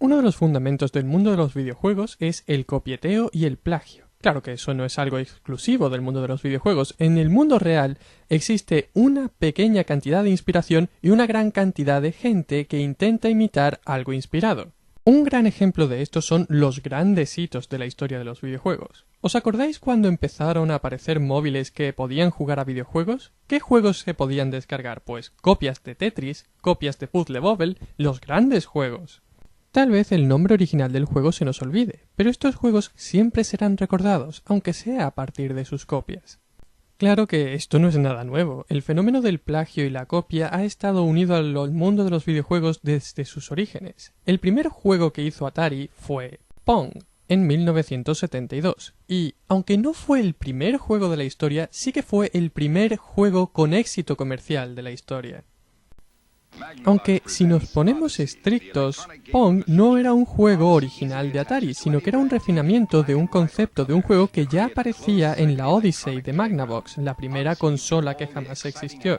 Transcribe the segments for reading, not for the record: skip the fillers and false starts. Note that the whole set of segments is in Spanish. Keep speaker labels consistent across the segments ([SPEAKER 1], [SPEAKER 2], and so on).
[SPEAKER 1] Uno de los fundamentos del mundo de los videojuegos es el copieteo y el plagio. Claro que eso no es algo exclusivo del mundo de los videojuegos. En el mundo real existe una pequeña cantidad de inspiración y una gran cantidad de gente que intenta imitar algo inspirado. Un gran ejemplo de esto son los grandes hitos de la historia de los videojuegos. ¿Os acordáis cuando empezaron a aparecer móviles que podían jugar a videojuegos? ¿Qué juegos se podían descargar? Pues copias de Tetris, copias de Puzzle Bobble, los grandes juegos. Tal vez el nombre original del juego se nos olvide, pero estos juegos siempre serán recordados, aunque sea a partir de sus copias. Claro que esto no es nada nuevo. El fenómeno del plagio y la copia ha estado unido al mundo de los videojuegos desde sus orígenes. El primer juego que hizo Atari fue Pong, en 1972, y aunque no fue el primer juego de la historia, sí que fue el primer juego con éxito comercial de la historia. Aunque si nos ponemos estrictos, Pong no era un juego original de Atari, sino que era un refinamiento de un concepto de un juego que ya aparecía en la Odyssey de Magnavox, la primera consola que jamás existió.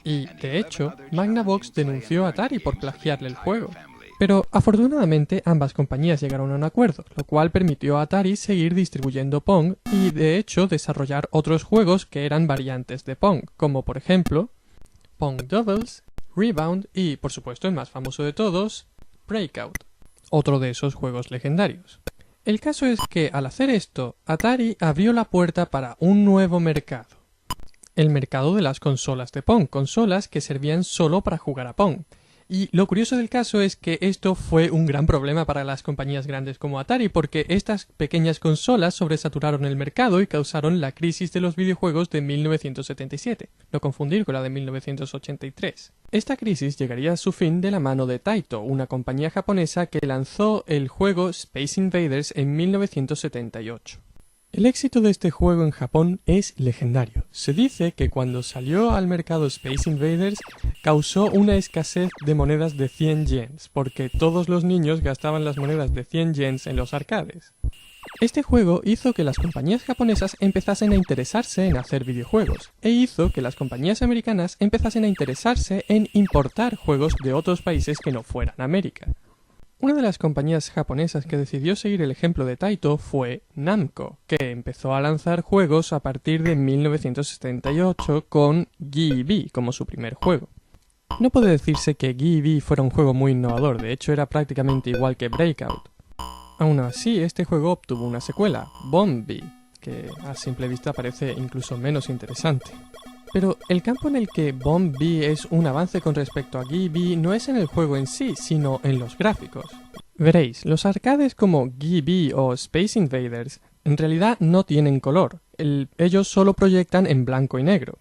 [SPEAKER 1] Y, de hecho, Magnavox denunció a Atari por plagiarle el juego. Pero afortunadamente ambas compañías llegaron a un acuerdo, lo cual permitió a Atari seguir distribuyendo Pong y, de hecho, desarrollar otros juegos que eran variantes de Pong, como por ejemplo Pong Doubles, Rebound y, por supuesto, el más famoso de todos, Breakout, otro de esos juegos legendarios. El caso es que, al hacer esto, Atari abrió la puerta para un nuevo mercado. El mercado de las consolas de Pong, consolas que servían solo para jugar a Pong. Y lo curioso del caso es que esto fue un gran problema para las compañías grandes como Atari, porque estas pequeñas consolas sobresaturaron el mercado y causaron la crisis de los videojuegos de 1977, no confundir con la de 1983. Esta crisis llegaría a su fin de la mano de Taito, una compañía japonesa que lanzó el juego Space Invaders en 1978. El éxito de este juego en Japón es legendario. Se dice que cuando salió al mercado Space Invaders causó una escasez de monedas de 100 yens, porque todos los niños gastaban las monedas de 100 yens en los arcades. Este juego hizo que las compañías japonesas empezasen a interesarse en hacer videojuegos, e hizo que las compañías americanas empezasen a interesarse en importar juegos de otros países que no fueran América. Una de las compañías japonesas que decidió seguir el ejemplo de Taito fue Namco, que empezó a lanzar juegos a partir de 1978 con Gi-Bi como su primer juego. No puede decirse que Gi-Bi fuera un juego muy innovador, de hecho era prácticamente igual que Breakout. Aún así, este juego obtuvo una secuela, Bomb-B, que a simple vista parece incluso menos interesante. Pero el campo en el que Bomb-B es un avance con respecto a Gi-Bi no es en el juego en sí, sino en los gráficos. Veréis, los arcades como Gi-Bi o Space Invaders en realidad no tienen color, ellos solo proyectan en blanco y negro.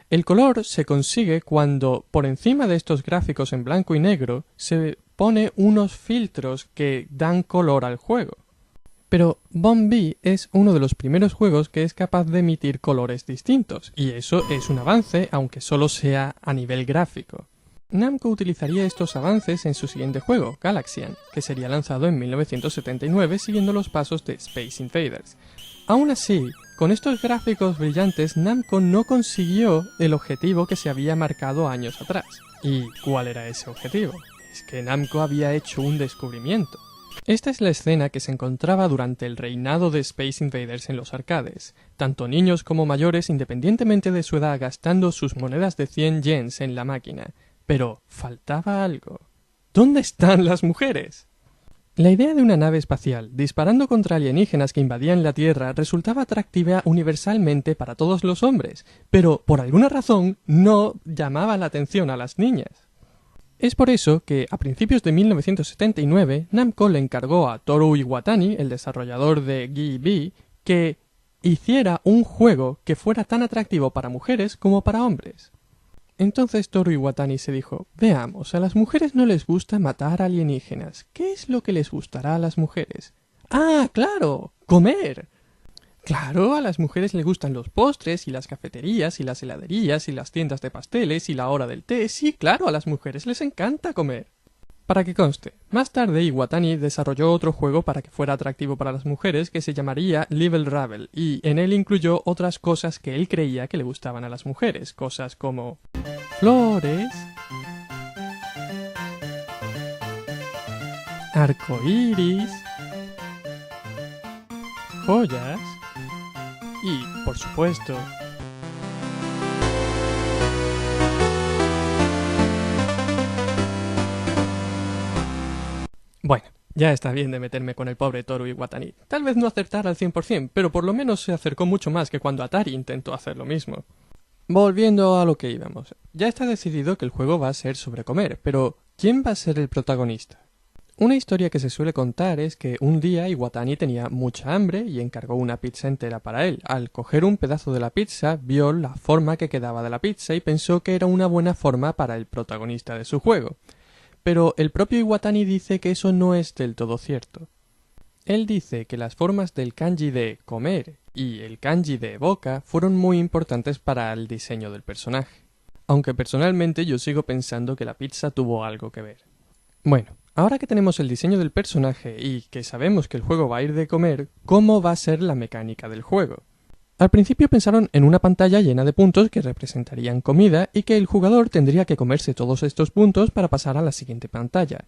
[SPEAKER 1] El color se consigue cuando, por encima de estos gráficos en blanco y negro, se pone unos filtros que dan color al juego. Pero Bomb-B es uno de los primeros juegos que es capaz de emitir colores distintos, y eso es un avance, aunque solo sea a nivel gráfico. Namco utilizaría estos avances en su siguiente juego, Galaxian, que sería lanzado en 1979 siguiendo los pasos de Space Invaders. Aún así, con estos gráficos brillantes, Namco no consiguió el objetivo que se había marcado años atrás. ¿Y cuál era ese objetivo? Es que Namco había hecho un descubrimiento. Esta es la escena que se encontraba durante el reinado de Space Invaders en los arcades, tanto niños como mayores independientemente de su edad gastando sus monedas de 100 yens en la máquina. Pero faltaba algo. ¿Dónde están las mujeres? La idea de una nave espacial disparando contra alienígenas que invadían la Tierra resultaba atractiva universalmente para todos los hombres, pero por alguna razón no llamaba la atención a las niñas. Es por eso que, a principios de 1979, Namco le encargó a Toru Iwatani, el desarrollador de Gi-Bi, que hiciera un juego que fuera tan atractivo para mujeres como para hombres. Entonces Toru Iwatani se dijo, veamos, a las mujeres no les gusta matar alienígenas. ¿Qué es lo que les gustará a las mujeres? ¡Ah, claro! ¡Comer! Claro, a las mujeres les gustan los postres y las cafeterías y las heladerías y las tiendas de pasteles y la hora del té. Sí, claro, a las mujeres les encanta comer. Para que conste, más tarde Iwatani desarrolló otro juego para que fuera atractivo para las mujeres que se llamaría Level Ravel y en él incluyó otras cosas que él creía que le gustaban a las mujeres, cosas como flores, arcoíris, joyas y, por supuesto, bueno, ya está bien de meterme con el pobre Toru Iwatani. Tal vez no acertara al 100%, pero por lo menos se acercó mucho más que cuando Atari intentó hacer lo mismo. Volviendo a lo que íbamos. Ya está decidido que el juego va a ser sobre comer, pero ¿quién va a ser el protagonista? Una historia que se suele contar es que un día Iwatani tenía mucha hambre y encargó una pizza entera para él. Al coger un pedazo de la pizza, vio la forma que quedaba de la pizza y pensó que era una buena forma para el protagonista de su juego. Pero el propio Iwatani dice que eso no es del todo cierto. Él dice que las formas del kanji de comer y el kanji de boca fueron muy importantes para el diseño del personaje. Aunque personalmente yo sigo pensando que la pizza tuvo algo que ver. Bueno, ahora que tenemos el diseño del personaje y que sabemos que el juego va a ir de comer, ¿cómo va a ser la mecánica del juego? Al principio pensaron en una pantalla llena de puntos que representarían comida y que el jugador tendría que comerse todos estos puntos para pasar a la siguiente pantalla.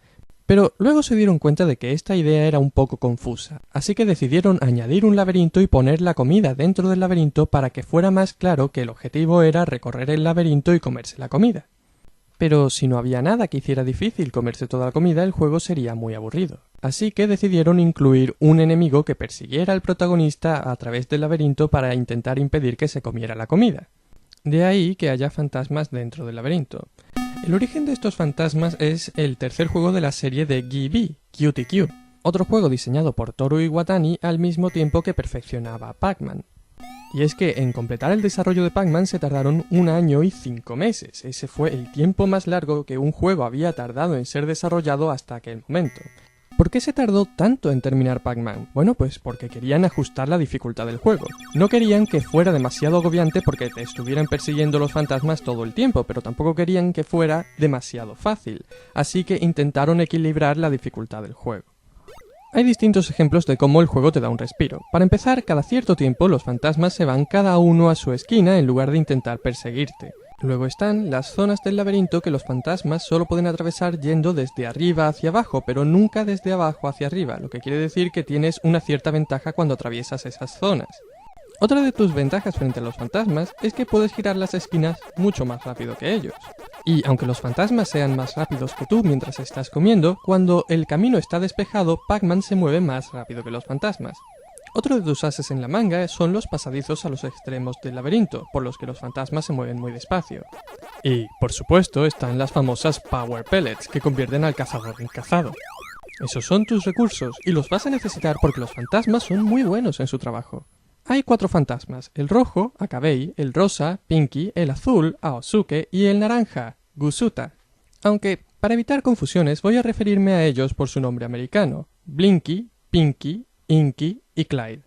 [SPEAKER 1] Pero luego se dieron cuenta de que esta idea era un poco confusa, así que decidieron añadir un laberinto y poner la comida dentro del laberinto para que fuera más claro que el objetivo era recorrer el laberinto y comerse la comida. Pero si no había nada que hiciera difícil comerse toda la comida, el juego sería muy aburrido. Así que decidieron incluir un enemigo que persiguiera al protagonista a través del laberinto para intentar impedir que se comiera la comida. De ahí que haya fantasmas dentro del laberinto. El origen de estos fantasmas es el tercer juego de la serie de Gibi, Cutie Cube, otro juego diseñado por Toru Iwatani al mismo tiempo que perfeccionaba Pac-Man. Y es que en completar el desarrollo de Pac-Man se tardaron 1 año y 5 meses. Ese fue el tiempo más largo que un juego había tardado en ser desarrollado hasta aquel momento. ¿Por qué se tardó tanto en terminar Pac-Man? Bueno, pues porque querían ajustar la dificultad del juego. No querían que fuera demasiado agobiante porque te estuvieran persiguiendo los fantasmas todo el tiempo, pero tampoco querían que fuera demasiado fácil. Así que intentaron equilibrar la dificultad del juego. Hay distintos ejemplos de cómo el juego te da un respiro. Para empezar, cada cierto tiempo los fantasmas se van cada uno a su esquina en lugar de intentar perseguirte. Luego están las zonas del laberinto que los fantasmas solo pueden atravesar yendo desde arriba hacia abajo, pero nunca desde abajo hacia arriba, lo que quiere decir que tienes una cierta ventaja cuando atraviesas esas zonas. Otra de tus ventajas frente a los fantasmas es que puedes girar las esquinas mucho más rápido que ellos. Y aunque los fantasmas sean más rápidos que tú mientras estás comiendo, cuando el camino está despejado, Pac-Man se mueve más rápido que los fantasmas. Otro de tus ases en la manga son los pasadizos a los extremos del laberinto, por los que los fantasmas se mueven muy despacio. Y, por supuesto, están las famosas Power Pellets, que convierten al cazador en cazado. Esos son tus recursos, y los vas a necesitar porque los fantasmas son muy buenos en su trabajo. Hay 4 fantasmas, el rojo, Akabei, el rosa, Pinky, el azul, Aosuke, y el naranja, Gusuta. Aunque, para evitar confusiones, voy a referirme a ellos por su nombre americano, Blinky, Pinky, Inky y Clyde.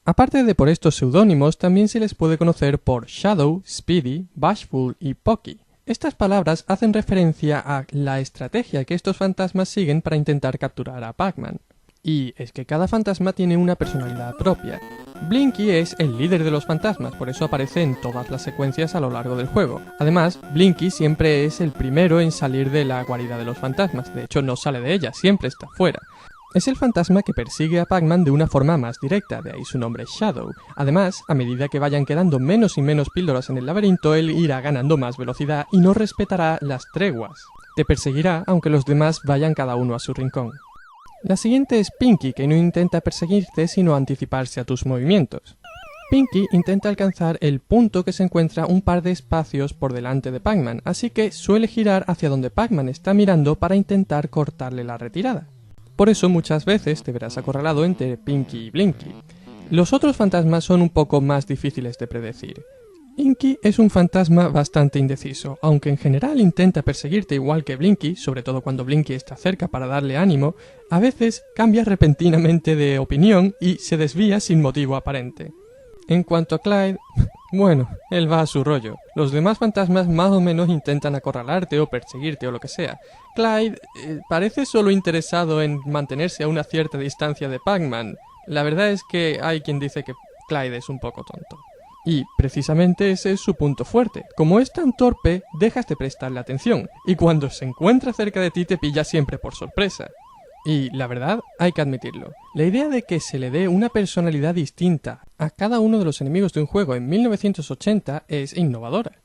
[SPEAKER 1] Aparte de por estos seudónimos, también se les puede conocer por Shadow, Speedy, Bashful y Pocky. Estas palabras hacen referencia a la estrategia que estos fantasmas siguen para intentar capturar a Pac-Man. Y es que cada fantasma tiene una personalidad propia. Blinky es el líder de los fantasmas, por eso aparece en todas las secuencias a lo largo del juego. Además, Blinky siempre es el primero en salir de la guarida de los fantasmas, de hecho no sale de ella, siempre está fuera. Es el fantasma que persigue a Pac-Man de una forma más directa, de ahí su nombre Shadow. Además, a medida que vayan quedando menos y menos píldoras en el laberinto, él irá ganando más velocidad y no respetará las treguas. Te perseguirá aunque los demás vayan cada uno a su rincón. La siguiente es Pinky, que no intenta perseguirte sino anticiparse a tus movimientos. Pinky intenta alcanzar el punto que se encuentra un par de espacios por delante de Pac-Man, así que suele girar hacia donde Pac-Man está mirando para intentar cortarle la retirada. Por eso muchas veces te verás acorralado entre Pinky y Blinky. Los otros fantasmas son un poco más difíciles de predecir. Inky es un fantasma bastante indeciso, aunque en general intenta perseguirte igual que Blinky, sobre todo cuando Blinky está cerca para darle ánimo, a veces cambia repentinamente de opinión y se desvía sin motivo aparente. En cuanto a Clyde, bueno, él va a su rollo. Los demás fantasmas más o menos intentan acorralarte o perseguirte o lo que sea. Clyde parece solo interesado en mantenerse a una cierta distancia de Pac-Man. La verdad es que hay quien dice que Clyde es un poco tonto. Y precisamente ese es su punto fuerte. Como es tan torpe, dejas de prestarle atención, y cuando se encuentra cerca de ti te pilla siempre por sorpresa. Y la verdad, hay que admitirlo, la idea de que se le dé una personalidad distinta a cada uno de los enemigos de un juego en 1980 es innovadora.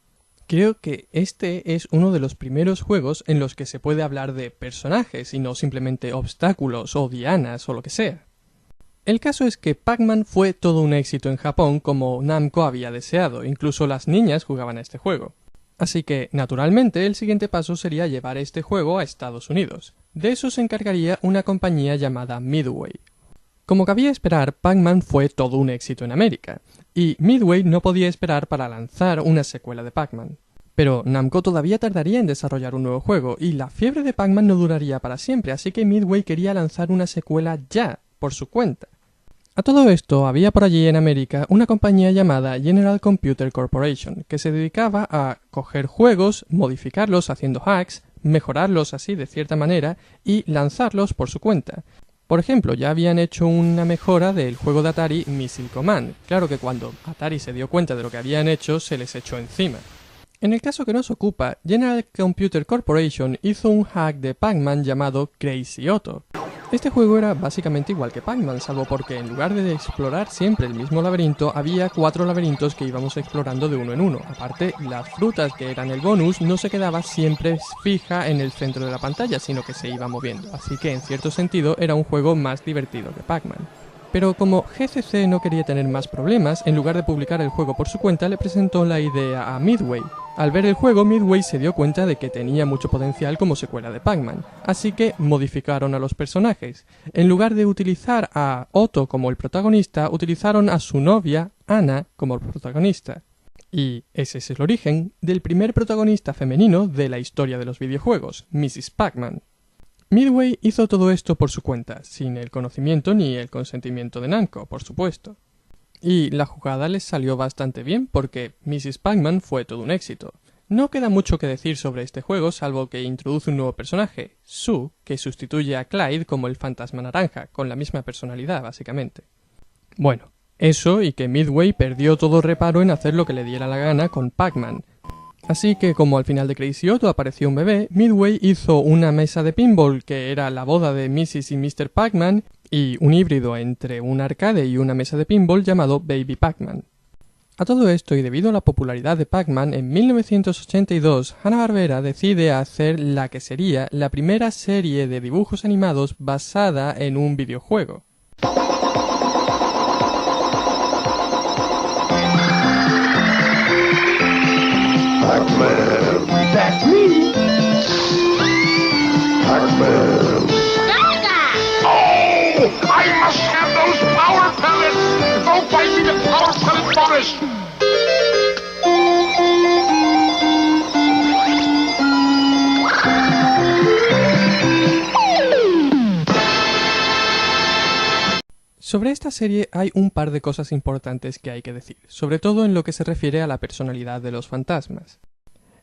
[SPEAKER 1] Creo que este es uno de los primeros juegos en los que se puede hablar de personajes y no simplemente obstáculos o dianas o lo que sea. El caso es que Pac-Man fue todo un éxito en Japón como Namco había deseado, incluso las niñas jugaban a este juego. Así que, naturalmente, el siguiente paso sería llevar este juego a Estados Unidos. De eso se encargaría una compañía llamada Midway. Como cabía esperar, Pac-Man fue todo un éxito en América, y Midway no podía esperar para lanzar una secuela de Pac-Man. Pero Namco todavía tardaría en desarrollar un nuevo juego, y la fiebre de Pac-Man no duraría para siempre, así que Midway quería lanzar una secuela ya, por su cuenta. A todo esto, había por allí en América una compañía llamada General Computer Corporation, que se dedicaba a coger juegos, modificarlos haciendo hacks, mejorarlos así de cierta manera y lanzarlos por su cuenta. Por ejemplo, ya habían hecho una mejora del juego de Atari Missile Command. Claro que cuando Atari se dio cuenta de lo que habían hecho, se les echó encima. En el caso que nos ocupa, General Computer Corporation hizo un hack de Pac-Man llamado Crazy Otto. Este juego era básicamente igual que Pac-Man, salvo porque en lugar de explorar siempre el mismo laberinto, había 4 laberintos que íbamos explorando de uno en uno. Aparte, las frutas que eran el bonus no se quedaba siempre fija en el centro de la pantalla, sino que se iba moviendo. Así que en cierto sentido era un juego más divertido que Pac-Man. Pero como GCC no quería tener más problemas, en lugar de publicar el juego por su cuenta, le presentó la idea a Midway. Al ver el juego, Midway se dio cuenta de que tenía mucho potencial como secuela de Pac-Man, así que modificaron a los personajes. En lugar de utilizar a Otto como el protagonista, utilizaron a su novia, Anna, como protagonista. Y ese es el origen del primer protagonista femenino de la historia de los videojuegos, Mrs. Pac-Man. Midway hizo todo esto por su cuenta, sin el conocimiento ni el consentimiento de Namco, por supuesto. Y la jugada les salió bastante bien porque Mrs. Pac-Man fue todo un éxito. No queda mucho que decir sobre este juego salvo que introduce un nuevo personaje, Sue, que sustituye a Clyde como el fantasma naranja, con la misma personalidad básicamente. Bueno, eso y que Midway perdió todo reparo en hacer lo que le diera la gana con Pac-Man. Así que como al final de Crazy Otto apareció un bebé, Midway hizo una mesa de pinball que era la boda de Mrs. y Mr. Pac-Man y un híbrido entre un arcade y una mesa de pinball llamado Baby Pac-Man. A todo esto y debido a la popularidad de Pac-Man, en 1982 Hanna-Barbera decide hacer la que sería la primera serie de dibujos animados basada en un videojuego.
[SPEAKER 2] Pac-Man. That's me. Pac-Man. Oh! I must have those power pellets! Go find me the power pellet bonus!
[SPEAKER 1] Sobre esta serie hay un par de cosas importantes que hay que decir, sobre todo en lo que se refiere a la personalidad de los fantasmas.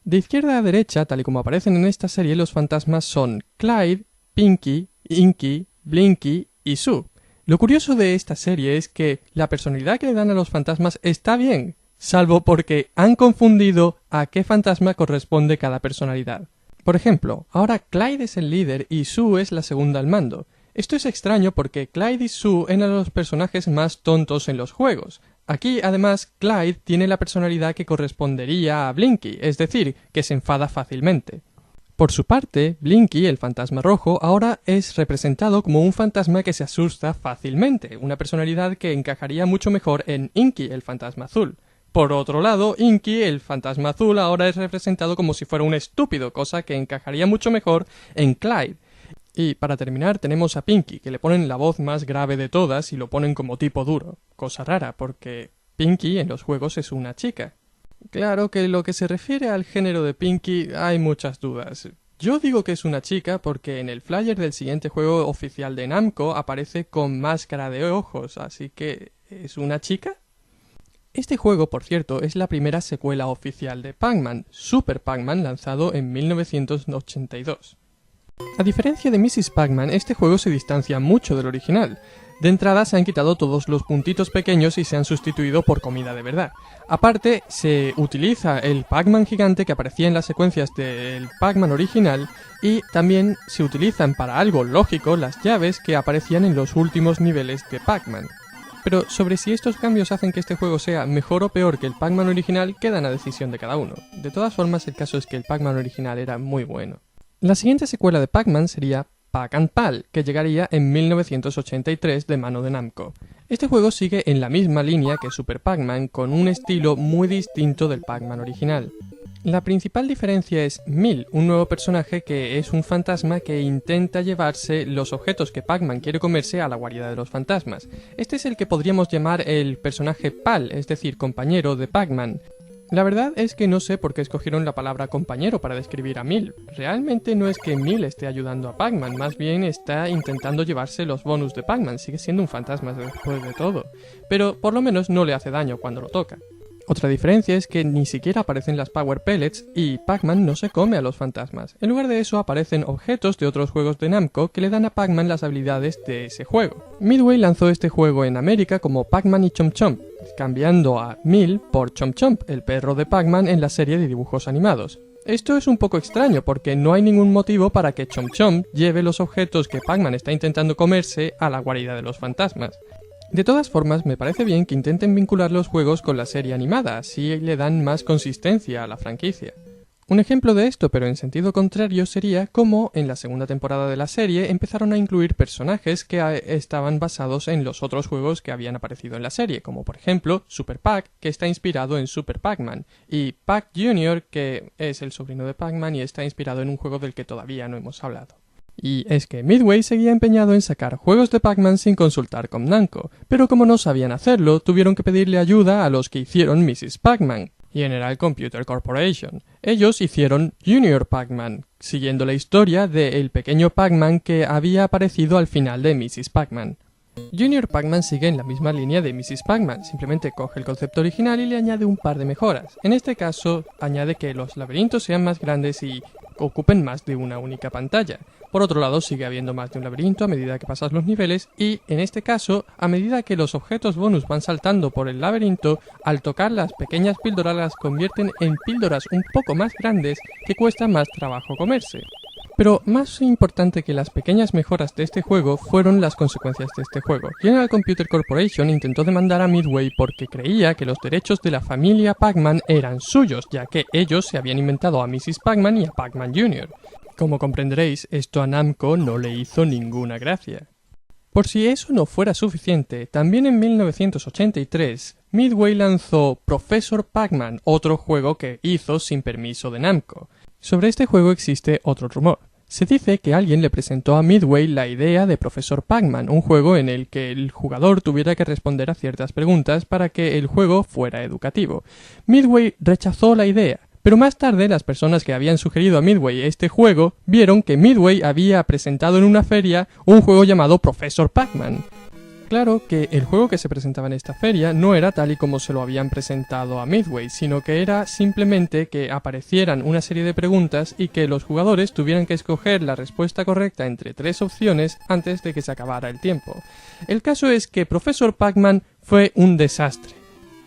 [SPEAKER 1] De izquierda a derecha, tal y como aparecen en esta serie, los fantasmas son Clyde, Pinky, Inky, Blinky y Sue. Lo curioso de esta serie es que la personalidad que le dan a los fantasmas está bien, salvo porque han confundido a qué fantasma corresponde cada personalidad. Por ejemplo, ahora Clyde es el líder y Sue es la segunda al mando. Esto es extraño porque Clyde y Sue eran los personajes más tontos en los juegos. Aquí, además, Clyde tiene la personalidad que correspondería a Blinky, es decir, que se enfada fácilmente. Por su parte, Blinky, el fantasma rojo, ahora es representado como un fantasma que se asusta fácilmente, una personalidad que encajaría mucho mejor en Inky, el fantasma azul. Por otro lado, Inky, el fantasma azul, ahora es representado como si fuera un estúpido, cosa que encajaría mucho mejor en Clyde. Y para terminar tenemos a Pinky, que le ponen la voz más grave de todas y lo ponen como tipo duro. Cosa rara, porque Pinky en los juegos es una chica. Claro que en lo que se refiere al género de Pinky hay muchas dudas. Yo digo que es una chica porque en el flyer del siguiente juego oficial de Namco aparece con máscara de ojos, así que ¿es una chica? Este juego, por cierto, es la primera secuela oficial de Pac-Man, Super Pac-Man, lanzado en 1982. A diferencia de Mrs. Pac-Man, este juego se distancia mucho del original. De entrada se han quitado todos los puntitos pequeños y se han sustituido por comida de verdad. Aparte, se utiliza el Pac-Man gigante que aparecía en las secuencias del Pac-Man original y también se utilizan para algo lógico las llaves que aparecían en los últimos niveles de Pac-Man. Pero sobre si estos cambios hacen que este juego sea mejor o peor que el Pac-Man original quedan a decisión de cada uno. De todas formas, el caso es que el Pac-Man original era muy bueno. La siguiente secuela de Pac-Man sería Pac-and-Pal, que llegaría en 1983 de mano de Namco. Este juego sigue en la misma línea que Super Pac-Man, con un estilo muy distinto del Pac-Man original. La principal diferencia es Mil, un nuevo personaje que es un fantasma que intenta llevarse los objetos que Pac-Man quiere comerse a la guarida de los fantasmas. Este es el que podríamos llamar el personaje Pal, es decir, compañero de Pac-Man. La verdad es que no sé por qué escogieron la palabra compañero para describir a Mil. Realmente no es que Mil esté ayudando a Pac-Man, más bien está intentando llevarse los bonus de Pac-Man, sigue siendo un fantasma después de todo. Pero por lo menos no le hace daño cuando lo toca. Otra diferencia es que ni siquiera aparecen las Power Pellets y Pac-Man no se come a los fantasmas. En lugar de eso aparecen objetos de otros juegos de Namco que le dan a Pac-Man las habilidades de ese juego. Midway lanzó este juego en América como Pac-Man y Chomp Chomp, cambiando a Mil por Chomp Chomp, el perro de Pac-Man en la serie de dibujos animados. Esto es un poco extraño porque no hay ningún motivo para que Chomp Chomp lleve los objetos que Pac-Man está intentando comerse a la guarida de los fantasmas. De todas formas, me parece bien que intenten vincular los juegos con la serie animada, así le dan más consistencia a la franquicia. Un ejemplo de esto, pero en sentido contrario, sería cómo en la segunda temporada de la serie empezaron a incluir personajes que estaban basados en los otros juegos que habían aparecido en la serie, como por ejemplo Super Pac, que está inspirado en Super Pac-Man, y Pac Jr., que es el sobrino de Pac-Man y está inspirado en un juego del que todavía no hemos hablado. Y es que Midway seguía empeñado en sacar juegos de Pac-Man sin consultar con Namco, pero como no sabían hacerlo, tuvieron que pedirle ayuda a los que hicieron Mrs. Pac-Man, General Computer Corporation. Ellos hicieron Junior Pac-Man, siguiendo la historia del pequeño Pac-Man que había aparecido al final de Mrs. Pac-Man. Junior Pac-Man sigue en la misma línea de Mrs. Pac-Man, simplemente coge el concepto original y le añade un par de mejoras. En este caso, añade que los laberintos sean más grandes y ocupen más de una única pantalla. Por otro lado, sigue habiendo más de un laberinto a medida que pasas los niveles y, en este caso, a medida que los objetos bonus van saltando por el laberinto, al tocar las pequeñas píldoras las convierten en píldoras un poco más grandes que cuesta más trabajo comerse. Pero más importante que las pequeñas mejoras de este juego fueron las consecuencias de este juego. General Computer Corporation intentó demandar a Midway porque creía que los derechos de la familia Pac-Man eran suyos, ya que ellos se habían inventado a Mrs. Pac-Man y a Pac-Man Jr. Como comprenderéis, esto a Namco no le hizo ninguna gracia. Por si eso no fuera suficiente, también en 1983, Midway lanzó Professor Pac-Man, otro juego que hizo sin permiso de Namco. Sobre este juego existe otro rumor. Se dice que alguien le presentó a Midway la idea de Professor Pac-Man, un juego en el que el jugador tuviera que responder a ciertas preguntas para que el juego fuera educativo. Midway rechazó la idea, pero más tarde las personas que habían sugerido a Midway este juego vieron que Midway había presentado en una feria un juego llamado Professor Pac-Man. Claro que el juego que se presentaba en esta feria no era tal y como se lo habían presentado a Midway, sino que era simplemente que aparecieran una serie de preguntas y que los jugadores tuvieran que escoger la respuesta correcta entre 3 opciones antes de que se acabara el tiempo. El caso es que Professor Pac-Man fue un desastre,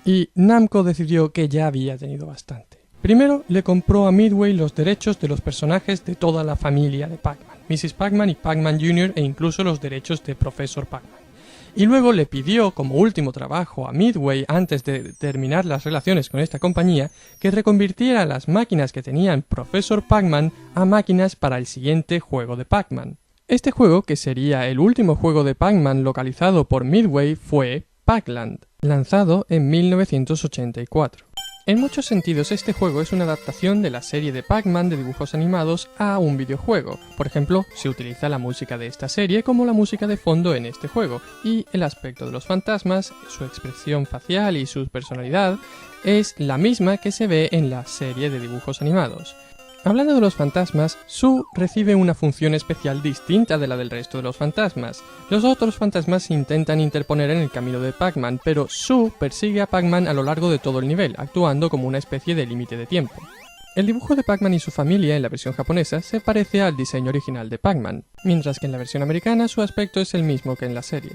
[SPEAKER 1] y Namco decidió que ya había tenido bastante. Primero le compró a Midway los derechos de los personajes de toda la familia de Pac-Man, Mrs. Pac-Man y Pac-Man Jr. e incluso los derechos de Professor Pac-Man. Y luego le pidió como último trabajo a Midway, antes de terminar las relaciones con esta compañía, que reconvirtiera las máquinas que tenían Professor Pac-Man a máquinas para el siguiente juego de Pac-Man. Este juego, que sería el último juego de Pac-Man localizado por Midway, fue Pac-Land, lanzado en 1984. En muchos sentidos este juego es una adaptación de la serie de Pac-Man de dibujos animados a un videojuego. Por ejemplo, se utiliza la música de esta serie como la música de fondo en este juego, y el aspecto de los fantasmas, su expresión facial y su personalidad es la misma que se ve en la serie de dibujos animados. Hablando de los fantasmas, Sue recibe una función especial distinta de la del resto de los fantasmas. Los otros fantasmas se intentan interponer en el camino de Pac-Man, pero Sue persigue a Pac-Man a lo largo de todo el nivel, actuando como una especie de límite de tiempo. El dibujo de Pac-Man y su familia en la versión japonesa se parece al diseño original de Pac-Man, mientras que en la versión americana su aspecto es el mismo que en la serie.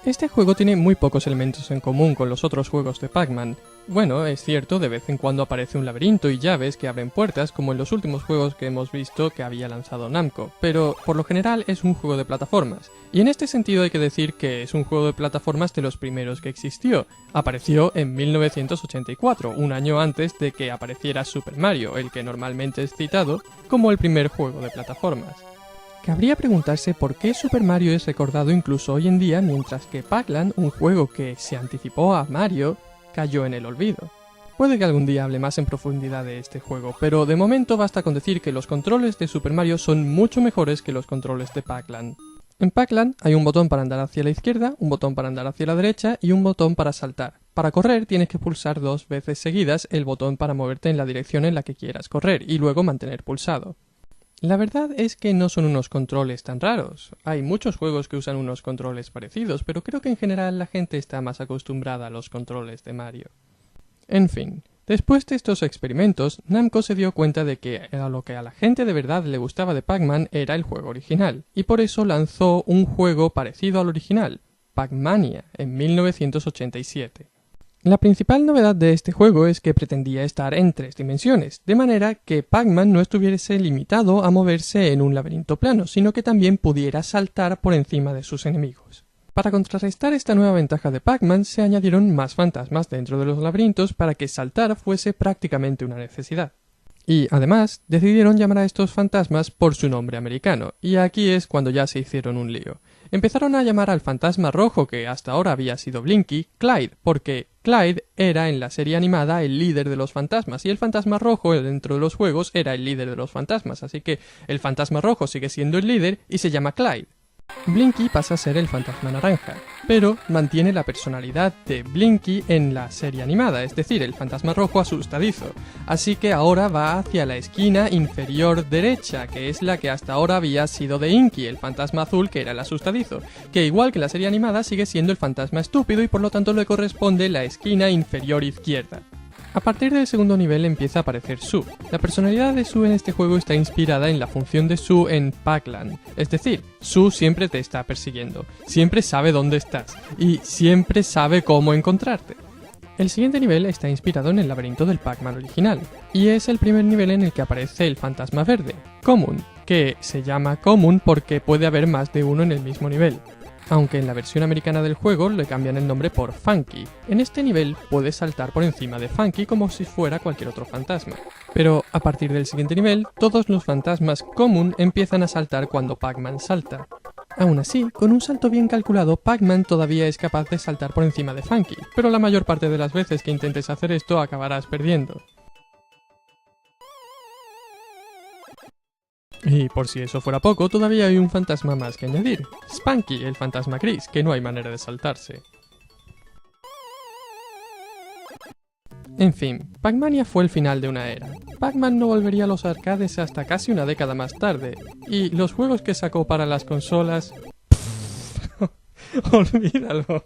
[SPEAKER 1] Este juego tiene muy pocos elementos en común con los otros juegos de Pac-Man. Bueno, es cierto, de vez en cuando aparece un laberinto y llaves que abren puertas, como en los últimos juegos que hemos visto que había lanzado Namco, pero por lo general es un juego de plataformas. Y en este sentido hay que decir que es un juego de plataformas de los primeros que existió. Apareció en 1984, un año antes de que apareciera Super Mario, el que normalmente es citado como el primer juego de plataformas. Cabría preguntarse por qué Super Mario es recordado incluso hoy en día, mientras que Pac-Land, un juego que se anticipó a Mario, cayó en el olvido. Puede que algún día hable más en profundidad de este juego, pero de momento basta con decir que los controles de Super Mario son mucho mejores que los controles de Pac-Land. En Pac-Land hay un botón para andar hacia la izquierda, un botón para andar hacia la derecha y un botón para saltar. Para correr tienes que pulsar 2 veces seguidas el botón para moverte en la dirección en la que quieras correr y luego mantener pulsado. La verdad es que no son unos controles tan raros. Hay muchos juegos que usan unos controles parecidos, pero creo que en general la gente está más acostumbrada a los controles de Mario. En fin, después de estos experimentos, Namco se dio cuenta de que a lo que a la gente de verdad le gustaba de Pac-Man era el juego original, y por eso lanzó un juego parecido al original, Pac-Mania, en 1987. La principal novedad de este juego es que pretendía estar en 3 dimensiones, de manera que Pac-Man no estuviese limitado a moverse en un laberinto plano, sino que también pudiera saltar por encima de sus enemigos. Para contrarrestar esta nueva ventaja de Pac-Man, se añadieron más fantasmas dentro de los laberintos para que saltar fuese prácticamente una necesidad. Y, además, decidieron llamar a estos fantasmas por su nombre americano, y aquí es cuando ya se hicieron un lío. Empezaron a llamar al fantasma rojo, que hasta ahora había sido Blinky, Clyde, porque Clyde era en la serie animada el líder de los fantasmas, y el fantasma rojo dentro de los juegos era el líder de los fantasmas, así que el fantasma rojo sigue siendo el líder y se llama Clyde. Blinky pasa a ser el fantasma naranja, pero mantiene la personalidad de Blinky en la serie animada, es decir, el fantasma rojo asustadizo, así que ahora va hacia la esquina inferior derecha, que es la que hasta ahora había sido de Inky, el fantasma azul que era el asustadizo, que igual que la serie animada sigue siendo el fantasma estúpido y por lo tanto le corresponde la esquina inferior izquierda. A partir del segundo nivel empieza a aparecer Sue. La personalidad de Sue en este juego está inspirada en la función de Sue en Pac-Land, es decir, Sue siempre te está persiguiendo, siempre sabe dónde estás y siempre sabe cómo encontrarte. El siguiente nivel está inspirado en el laberinto del Pac-Man original, y es el primer nivel en el que aparece el fantasma verde, Common, que se llama Common porque puede haber más de uno en el mismo nivel. Aunque en la versión americana del juego le cambian el nombre por Funky. En este nivel puedes saltar por encima de Funky como si fuera cualquier otro fantasma. Pero a partir del siguiente nivel, todos los fantasmas común empiezan a saltar cuando Pac-Man salta. Aún así, con un salto bien calculado, Pac-Man todavía es capaz de saltar por encima de Funky, pero la mayor parte de las veces que intentes hacer esto acabarás perdiendo. Y por si eso fuera poco, todavía hay un fantasma más que añadir. Spunky, el fantasma gris, que no hay manera de saltarse. En fin, Pac-Mania fue el final de una era. Pac-Man no volvería a los arcades hasta casi una década más tarde, y los juegos que sacó para las consolas... olvídalo.